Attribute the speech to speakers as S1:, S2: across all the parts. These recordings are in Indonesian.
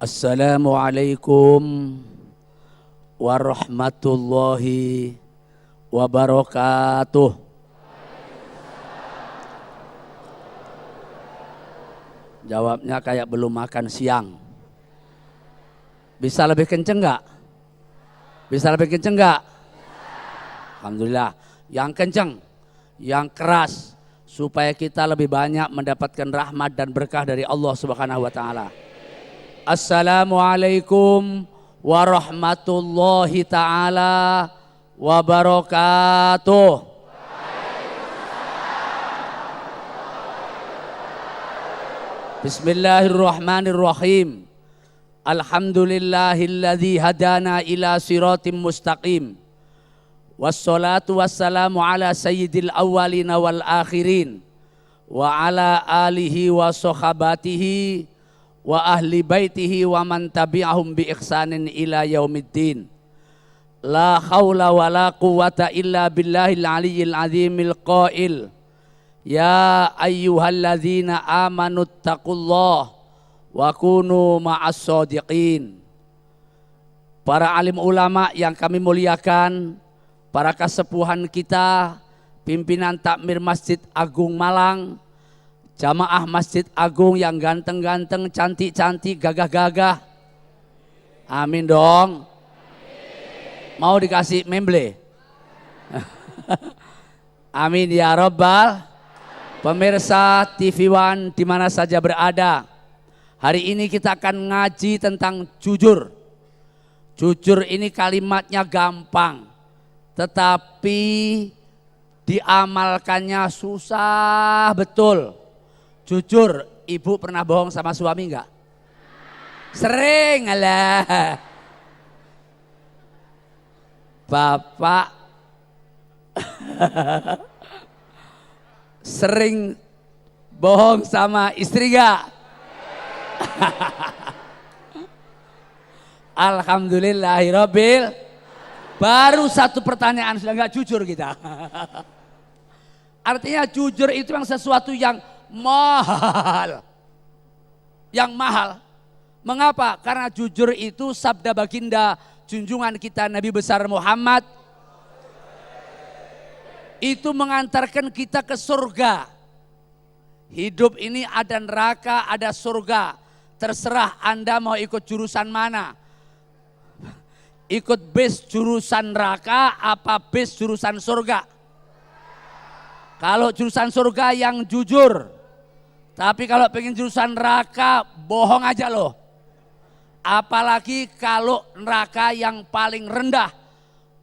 S1: Assalamualaikum warahmatullahi wabarakatuh. Jawabnya kayak belum makan siang. Bisa lebih kenceng nggak? Bisa lebih kenceng nggak? Alhamdulillah. Yang kenceng, yang keras, supaya kita lebih banyak mendapatkan rahmat dan berkah dari Allah Subhanahu wa taala. Assalamualaikum warahmatullahi taala wabarakatuh. Bismillahirrahmanirrahim. Alhamdulillahilladzi hadana ila siratim mustaqim. Wassalatu wassalamu ala sayyidil awwalina wal akhirin wa ala alihi wa sahabatihi wa ahli baitihi wa man tabi'ahum bi ihsanin ila yaumiddin. La haula wa la quwata illa billahil aliyyil azimil qail. Ya ayyuhalladzina amanu taqullah wa kunu ma'as shodiqin. Para alim ulama yang kami muliakan, para kasepuhan kita, pimpinan takmir Masjid Agung Malang, jamaah Masjid Agung yang ganteng-ganteng, cantik-cantik, gagah-gagah. Amin dong. Mau dikasih memble? Amin ya Rabbal. Pemirsa TV One di mana saja berada, hari ini kita akan ngaji tentang jujur. Jujur ini kalimatnya gampang, tetapi diamalkannya susah betul. Jujur, ibu pernah bohong sama suami enggak? Sering lah. Bapak sering bohong sama istri gak? Alhamdulillahirabbil. Baru satu pertanyaan sudah gak jujur kita. Artinya jujur itu yang sesuatu yang mahal. Yang mahal. Mengapa? Karena jujur itu sabda baginda junjungan kita Nabi besar Muhammad. Itu mengantarkan kita ke surga. Hidup ini ada neraka, ada surga. Terserah Anda mau ikut jurusan mana. Ikut bis jurusan neraka apa bis jurusan surga. Kalau jurusan surga yang jujur. Tapi kalau pengen jurusan neraka bohong aja loh. Apalagi kalau neraka yang paling rendah.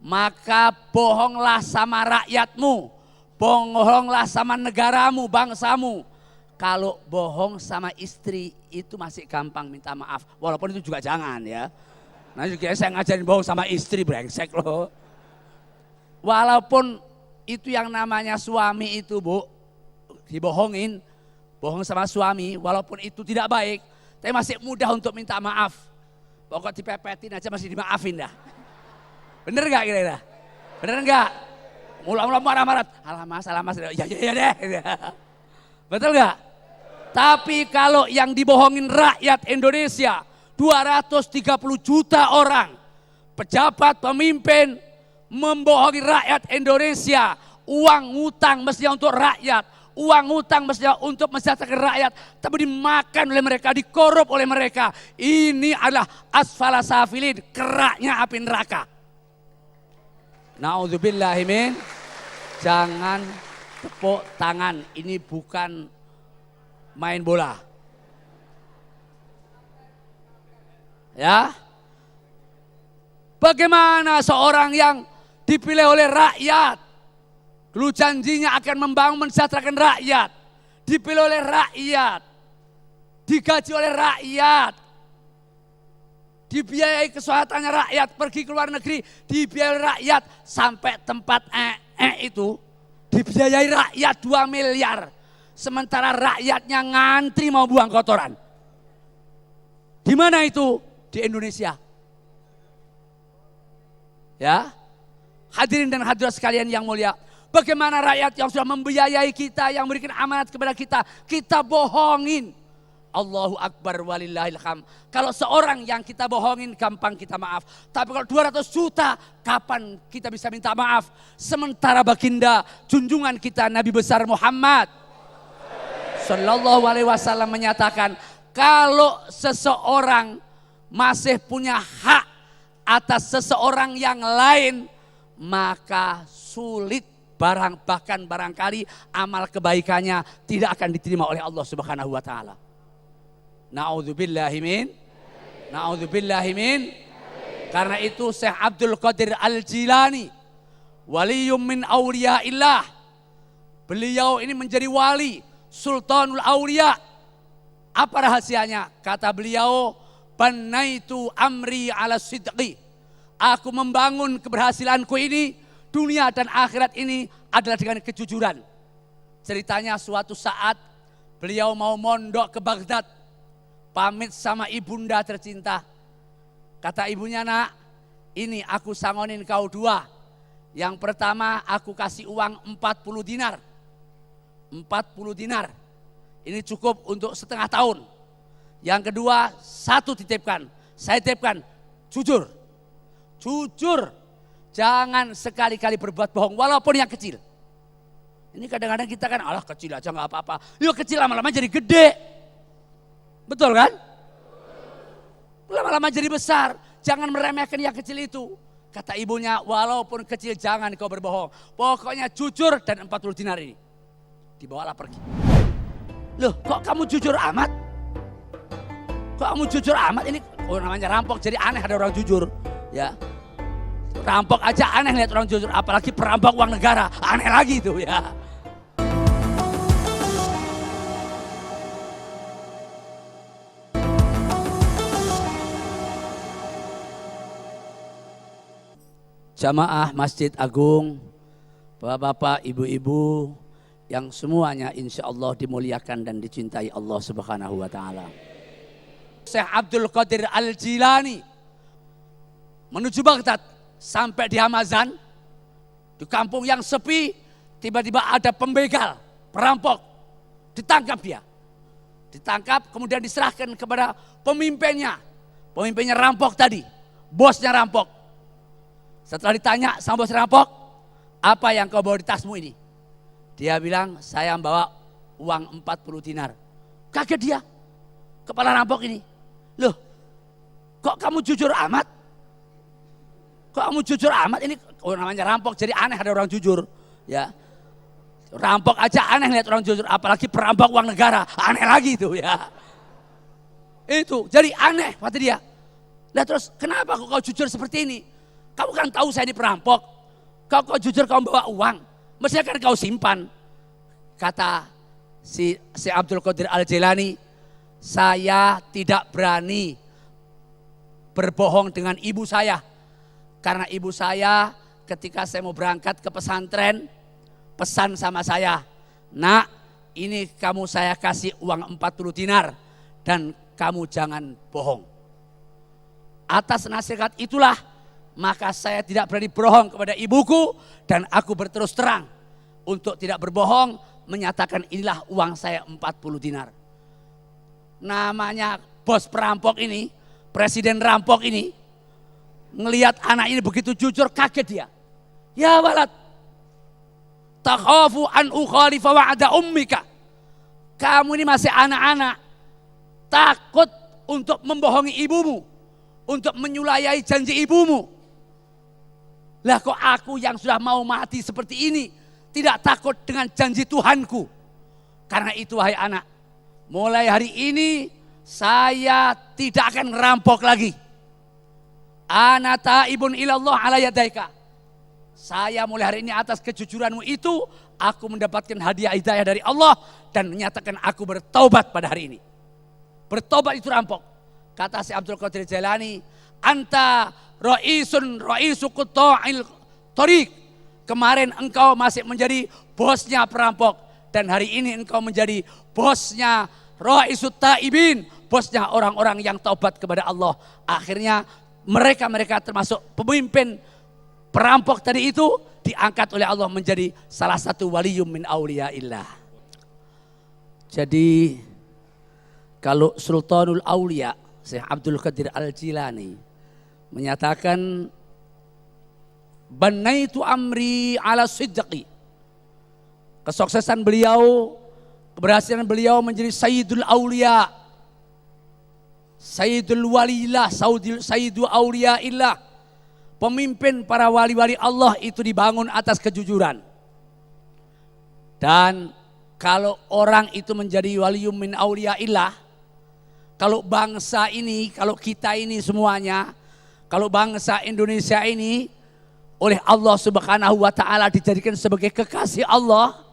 S1: Maka bohonglah sama rakyatmu, bohonglah sama negaramu, bangsamu. Kalau bohong sama istri itu masih gampang minta maaf, walaupun itu juga jangan ya. Nah juga saya ngajarin bohong sama istri, brengsek loh. Walaupun itu yang namanya suami itu bu, dibohongin, bohong sama suami, walaupun itu tidak baik, tapi masih mudah untuk minta maaf. Pokok dipepetin aja masih dimaafin dah. Bener gak kira-kira? Bener gak? Mula-mula marah-marah. Alah mas, ya deh. Betul gak? Tapi kalau yang dibohongin rakyat Indonesia, 230 juta orang, pejabat, pemimpin, membohongi rakyat Indonesia, uang ngutang mestinya untuk rakyat, uang ngutang mestinya untuk mensejahterakan rakyat, tapi dimakan oleh mereka, dikorup oleh mereka. Ini adalah asfala safilin, keraknya api neraka. Na'udzubillahimin. Jangan tepuk tangan, ini bukan main bola. Ya. Bagaimana seorang yang dipilih oleh rakyat, dulu janjinya akan membangun mensejahterakan rakyat, dipilih oleh rakyat, digaji oleh rakyat, dibiayai kesehatannya rakyat, pergi ke luar negeri, dibiayai rakyat, sampai tempat itu dibiayai rakyat 2 miliar. Sementara rakyatnya ngantri mau buang kotoran. Di mana itu? Di Indonesia. Ya, hadirin dan hadirat sekalian yang mulia. Bagaimana rakyat yang sudah membiayai kita, yang memberikan amanat kepada kita, kita bohongin. Allahu Akbar walillahil hamd. Kalau seorang yang kita bohongin gampang kita maaf. Tapi kalau 200 juta kapan kita bisa minta maaf? Sementara baginda junjungan kita Nabi besar Muhammad Sallallahu alaihi wasallam menyatakan, kalau seseorang masih punya hak atas seseorang yang lain, maka sulit bahkan barangkali amal kebaikannya tidak akan diterima oleh Allah Subhanahu wa taala. Na'udzubillahi min. Karena itu Syekh Abdul Qadir Al-Jilani waliyum min awliyaillah. Beliau ini menjadi wali, sultanul aulia. Apa rahasianya? Kata beliau, banaitu amri ala sidqi. Aku membangun keberhasilanku ini, dunia dan akhirat ini adalah dengan kejujuran. Ceritanya suatu saat beliau mau mondok ke Baghdad, pamit sama ibunda tercinta. Kata ibunya, nak, ini aku sangonin kau dua. Yang pertama aku kasih uang 40 dinar. 40 dinar. Ini cukup untuk setengah tahun. Yang kedua, satu titipkan. Saya titipkan, jujur. Jujur. Jangan sekali-kali berbuat bohong walaupun yang kecil. Ini kadang-kadang kita kan, alah kecil aja gak apa-apa. Yuk kecil lama-lama jadi gede. Betul kan? Lama-lama jadi besar. Jangan meremehkan yang kecil itu. Kata ibunya, walaupun kecil jangan kau berbohong. Pokoknya jujur dan 40 dinar ini. Dibawalah pergi. Loh, kok kamu jujur amat? Kok kamu jujur amat? Ini namanya rampok, jadi aneh ada orang jujur. Ya, rampok aja aneh lihat orang jujur, apalagi perampok uang negara, aneh lagi itu ya. Jamaah Masjid Agung, bapak-bapak, ibu-ibu, yang semuanya insya Allah dimuliakan dan dicintai Allah Subhanahu wa taala. Syekh Abdul Qadir Al-Jilani menuju Baghdad, sampai di Hamazan, di kampung yang sepi, tiba-tiba ada pembegal, perampok, ditangkap dia. Ditangkap kemudian diserahkan kepada pemimpinnya. Pemimpinnya rampok tadi, bosnya rampok. Setelah ditanya sama bos rampok, apa yang kau bawa di tasmu ini? Dia bilang, saya membawa uang 40 dinar. Kaget dia, kepala rampok ini. Loh, kok kamu jujur amat? Kok kamu jujur amat? Ini namanya rampok, jadi aneh ada orang jujur. Ya, rampok aja aneh lihat orang jujur, apalagi perampok uang negara, aneh lagi itu ya. Itu, jadi aneh kata dia. Lah terus kenapa kok kau jujur seperti ini? Kamu kan tahu saya ini perampok. Kau jujur kau bawa uang. Mestinya kan kau simpan. Kata si Abdul Qadir Al-Jilani, saya tidak berani berbohong dengan ibu saya. Karena ibu saya ketika saya mau berangkat ke pesantren, pesan sama saya, nak, ini kamu saya kasih uang 40 dinar dan kamu jangan bohong. Atas nasihat itulah maka saya tidak berani berbohong kepada ibuku dan aku berterus terang untuk tidak berbohong, menyatakan inilah uang saya 40 dinar. Namanya bos perampok ini, presiden rampok ini, ngelihat anak ini begitu jujur, kaget dia. Ya walad, takhafu an ukhalifa wa'ada ummika. Kamu ini masih anak-anak, takut untuk membohongi ibumu, untuk menyulayai janji ibumu. Lah kok aku yang sudah mau mati seperti ini tidak takut dengan janji Tuhanku. Karena itu wahai anak, mulai hari ini saya tidak akan ngerampok lagi. Ana taibun ilallah ala yadaika. Saya mulai hari ini atas kejujuranmu itu, aku mendapatkan hadiah hidayah dari Allah dan menyatakan aku bertaubat pada hari ini. Bertobat itu rampok. Kata si Abdul Qadir Jailani, anta ra'isu qutta'il thariq. Kemarin engkau masih menjadi bosnya perampok dan hari ini engkau menjadi bosnya ra'isut taibin, bosnya orang-orang yang taubat kepada Allah. Akhirnya mereka termasuk pemimpin perampok tadi itu diangkat oleh Allah menjadi salah satu waliyum min auliyaillah. Jadi Kalau Sultanul Aulia, Syekh Abdul Qadir Al-Jilani menyatakan banaitu amri ala sidqi. Kesuksesan beliau, keberhasilan beliau menjadi Sayyidul Aulia, Sayyidul Walillah, Sayyidul Auliaillah. Pemimpin para wali-wali Allah itu dibangun atas kejujuran. Dan kalau orang itu menjadi walium min auliaillah, kalau bangsa ini, kalau kita ini semuanya, kalau bangsa Indonesia ini oleh Allah Subhanahu wa taala dijadikan sebagai kekasih Allah.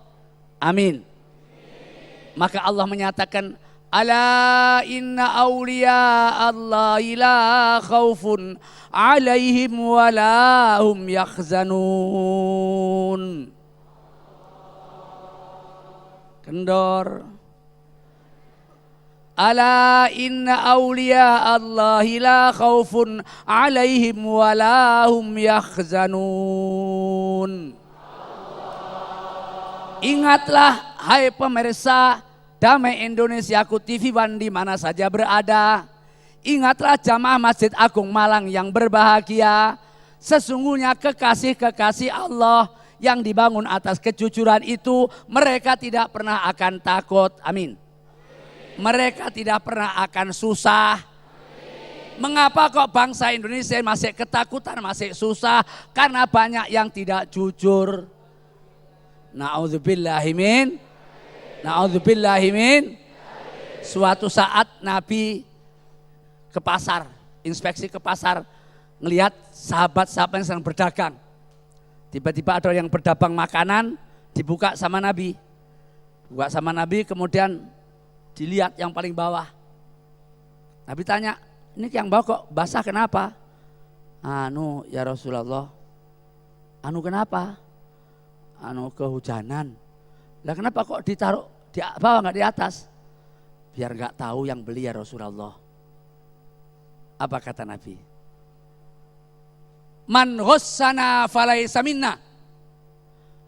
S1: Amin. Maka Allah menyatakan, ala inna awliya Allah la khaufun alaihim wa la hum yahzanun. Kendor. Ala inna awliya Allah la khaufun alaihim wa la hum yahzanun. Ingatlah hai pemirsa Damai Indonesiaku TV One di mana saja berada. Ingatlah jamaah Masjid Agung Malang yang berbahagia. Sesungguhnya kekasih-kekasih Allah yang dibangun atas kejujuran itu, mereka tidak pernah akan takut. Amin. Mereka tidak pernah akan susah. Mengapa kok bangsa Indonesia masih ketakutan, masih susah? Karena banyak yang tidak jujur. Na'udzubillahimin. Na'udzubillahimin. Suatu saat Nabi ke pasar, inspeksi ke pasar, ngelihat sahabat-sahabat yang sedang berdagang. Tiba-tiba ada yang berdagang makanan, dibuka sama Nabi. Buka sama Nabi, kemudian dilihat yang paling bawah. Nabi tanya, ini yang bawah kok basah kenapa? Anu ya Rasulullah. Anu kenapa? Anu kehujanan. Lah kenapa kok ditaruh di bawah nggak di atas? Biar nggak tahu yang beli ya Rasulullah. Apa kata Nabi? Man ghassana falaysa minna.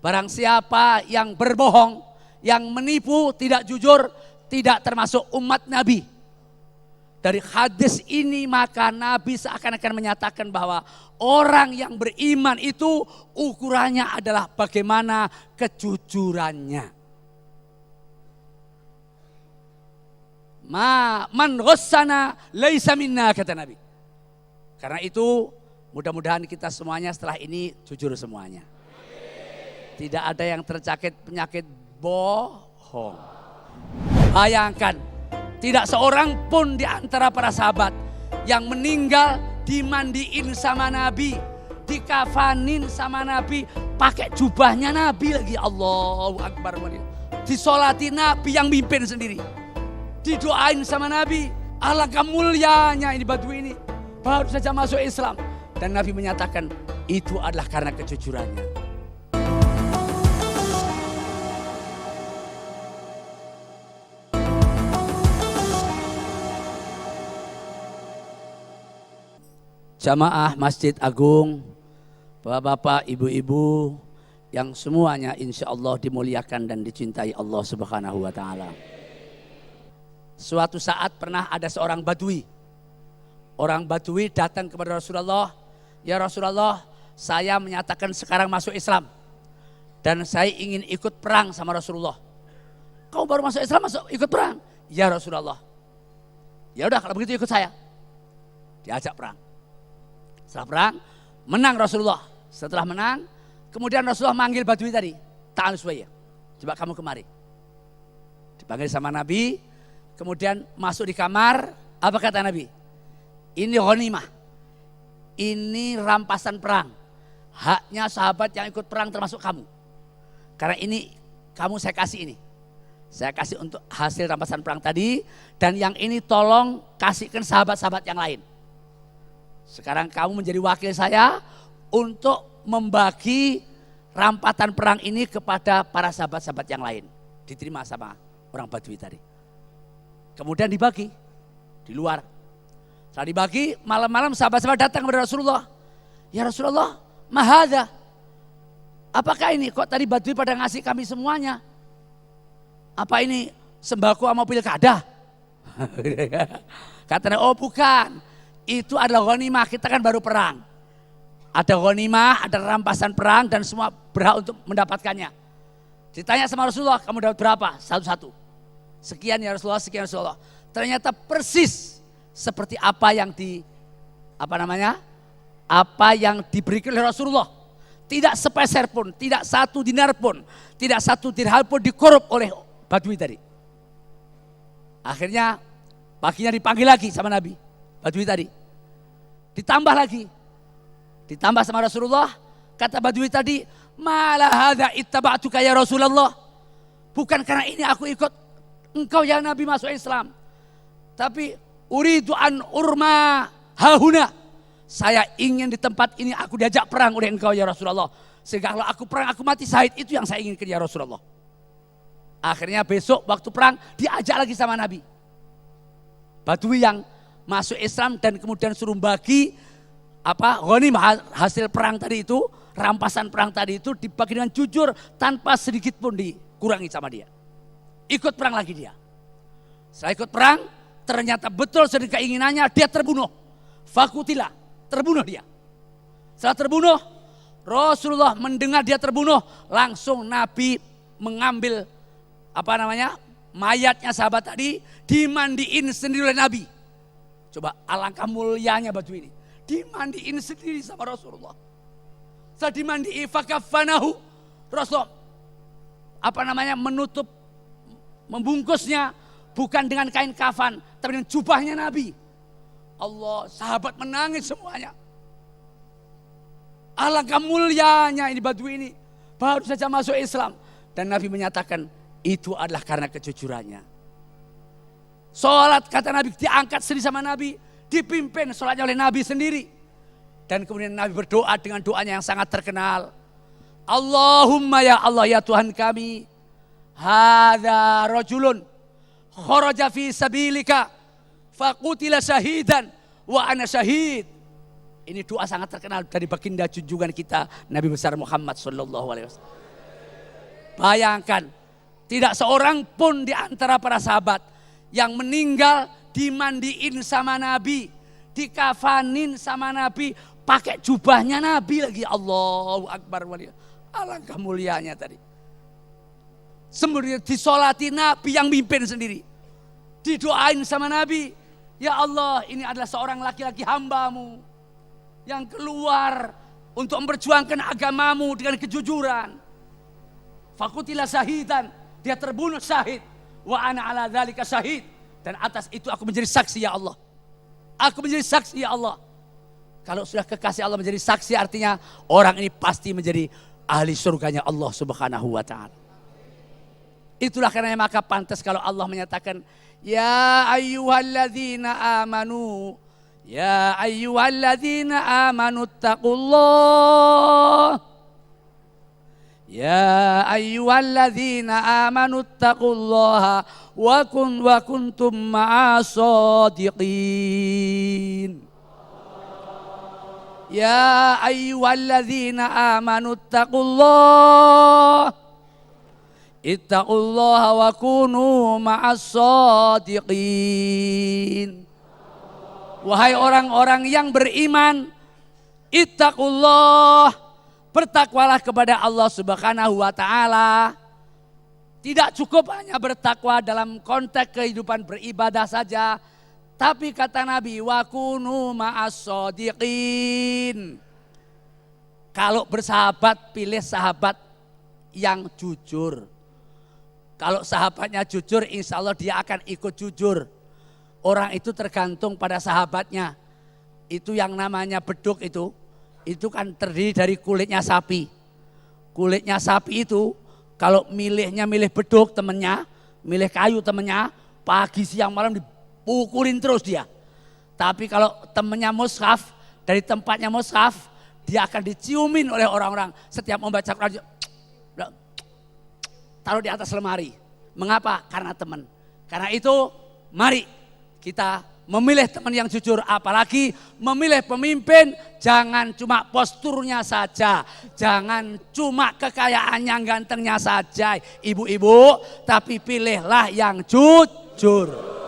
S1: Barang siapa yang berbohong, yang menipu, tidak jujur, tidak termasuk umat Nabi. Dari hadis ini maka Nabi seakan-akan menyatakan bahwa orang yang beriman itu ukurannya adalah bagaimana kejujurannya. Man ghassana laisa minna kata Nabi. Karena itu mudah-mudahan kita semuanya setelah ini jujur semuanya. Tidak ada yang terjangkit penyakit bohong. Bayangkan, tidak seorang pun di antara para sahabat yang meninggal dimandiin sama Nabi, dikafanin sama Nabi, pakai jubahnya Nabi lagi. Allahu Akbar. Disolati Nabi yang mimpin sendiri. Didoain sama Nabi. Alangkah mulianya ini batu ini. Baru saja masuk Islam. Dan Nabi menyatakan itu adalah karena kejujurannya. Jamaah Masjid Agung, bapak-bapak, ibu-ibu yang semuanya insya Allah dimuliakan dan dicintai Allah Subhanahu wa ta'ala. Suatu saat pernah ada seorang badui. Orang badui datang kepada Rasulullah. Ya Rasulullah, saya menyatakan sekarang masuk Islam. Dan saya ingin ikut perang sama Rasulullah. Kau baru masuk Islam, ikut perang? Ya Rasulullah. Ya udah kalau begitu ikut saya. Diajak perang. Setelah perang, menang Rasulullah. Setelah menang, kemudian Rasulullah manggil badui tadi. Ta'al suwaya, coba kamu kemari. Dipanggil sama Nabi, kemudian masuk di kamar. Apa kata Nabi? Ini ghanimah. Ini rampasan perang. Haknya sahabat yang ikut perang termasuk kamu. Karena ini kamu saya kasih ini. Saya kasih untuk hasil rampasan perang tadi. Dan yang ini tolong kasihkan sahabat-sahabat yang lain. Sekarang kamu menjadi wakil saya untuk membagi rampasan perang ini kepada para sahabat-sahabat yang lain. Diterima sama orang badui tadi. Kemudian dibagi di luar. Setelah dibagi, malam-malam sahabat-sahabat datang kepada Rasulullah. Ya Rasulullah, mahadha. Apakah ini? Kok tadi badui pada ngasih kami semuanya? Apa ini sembako sama pilkada? Katanya, oh bukan, itu adalah ghanimah, kita kan baru perang. Ada ghanimah, ada rampasan perang dan semua berhak untuk mendapatkannya. Ditanya sama Rasulullah, kamu dapat berapa? Satu-satu. Sekian ya Rasulullah, sekian Rasulullah. Ternyata persis seperti apa yang apa yang diberikan oleh Rasulullah. Tidak sepeser pun, tidak satu dinar pun, tidak satu dirham pun dikorup oleh Badui tadi. Akhirnya paginya dipanggil lagi sama Nabi, Badui tadi. Ditambah lagi. Ditambah sama Rasulullah, kata Badui tadi, "Mala hadza ittaba'tuka ya Rasulullah." Bukan karena ini aku ikut engkau ya Nabi masuk Islam. Tapi uridu an urma hahuna. Saya ingin di tempat ini aku diajak perang oleh engkau ya Rasulullah. Sehingga kalau aku perang aku mati syahid, itu yang saya inginkan ya Rasulullah. Akhirnya besok waktu perang diajak lagi sama Nabi. Badui yang masuk Islam dan kemudian suruh bagi ghanimah hasil perang tadi itu, rampasan perang tadi itu dibagi dengan jujur tanpa sedikit pun dikurangi sama dia. Ikut perang lagi dia. Setelah ikut perang, ternyata betul sesuai keinginannya, dia terbunuh. Fakutilah, terbunuh dia. Setelah terbunuh, Rasulullah mendengar dia terbunuh, langsung Nabi mengambil mayatnya sahabat tadi, dimandiin sendiri oleh Nabi. Coba alangkah mulianya batu ini. Dimandiin sendiri sama Rasulullah. Setelah dimandiin fakafanahu, Rasulullah menutup, membungkusnya bukan dengan kain kafan, tapi dengan jubahnya Nabi. Allah, sahabat menangis semuanya. Alangkah mulianya ini Badui ini, baru saja masuk Islam. Dan Nabi menyatakan itu adalah karena kejujurannya. Sholat kata Nabi diangkat sendiri sama Nabi, dipimpin sholatnya oleh Nabi sendiri. Dan kemudian Nabi berdoa dengan doanya yang sangat terkenal. Allahumma ya Allah ya Tuhan kami, hadza rajulun kharaja fi sabilika faqutila syahidan wa ana syahid. Ini doa sangat terkenal dari baginda junjungan kita Nabi besar Muhammad sallallahu alaihi wasallam. Bayangkan, tidak seorang pun di antara para sahabat yang meninggal dimandiin sama Nabi, dikafanin sama Nabi, pakai jubahnya Nabi lagi. Allahu Akbar. Alangkah mulianya tadi. Semuanya disolati Nabi yang mimpin sendiri. Didoain sama Nabi, ya Allah ini adalah seorang laki-laki hambamu yang keluar untuk memperjuangkan agamamu dengan kejujuran. Fakutilah syahidan, dia terbunuh syahid. Wa ana ala dzalika syahid, dan atas itu aku menjadi saksi ya Allah. Aku menjadi saksi ya Allah. Kalau sudah kekasih Allah menjadi saksi, artinya orang ini pasti menjadi ahli surganya Allah Subhanahu wa taala. Itulah karena maka pantas kalau Allah menyatakan ya ayyuhalladzina amanu, ya ayyuhalladzina amanu taqullah, ya ayyuhalladzina amanu taqullaha wa kuntum ma'as-shadiqin. Ya ayyuhalladzina amanu taqullaha ittaqullaha wa kunu ma'as-shadiqin. Wahai orang-orang yang beriman, ittaqullah, bertakwalah kepada Allah Subhanahu wa taala. Tidak cukup hanya bertakwa dalam konteks kehidupan beribadah saja, tapi kata Nabi wa kunu ma'as-shadiqin. Kalau bersahabat, pilih sahabat yang jujur. Kalau sahabatnya jujur, insya Allah dia akan ikut jujur. Orang itu tergantung pada sahabatnya. Itu yang namanya beduk itu kan terdiri dari kulitnya sapi. Kulitnya sapi itu kalau milihnya milih beduk temennya, milih kayu temennya, pagi siang malam dipukulin terus dia. Tapi kalau temennya mushaf, dari tempatnya mushaf, dia akan diciumin oleh orang-orang. Setiap membaca Quran, taruh di atas lemari. Mengapa? Karena teman. Karena itu mari kita memilih teman yang jujur, apalagi memilih pemimpin. Jangan cuma posturnya saja, jangan cuma kekayaannya, gantengnya saja ibu-ibu, tapi pilihlah yang jujur.